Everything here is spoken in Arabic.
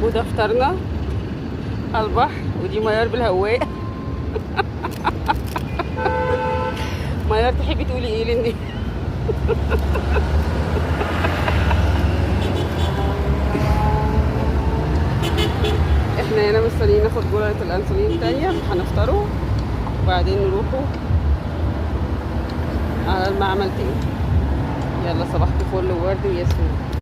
وده فطرنا على البحر، ودي ميار بالهواء. ميار تحبي تقولي ايه لاني احنا هنا مستنيين ناخد جرعة الانسولين التانية، هنفطروا وبعدين نروحوا على المعمل تاني. يلا صباحكم فل وورد وياسمين.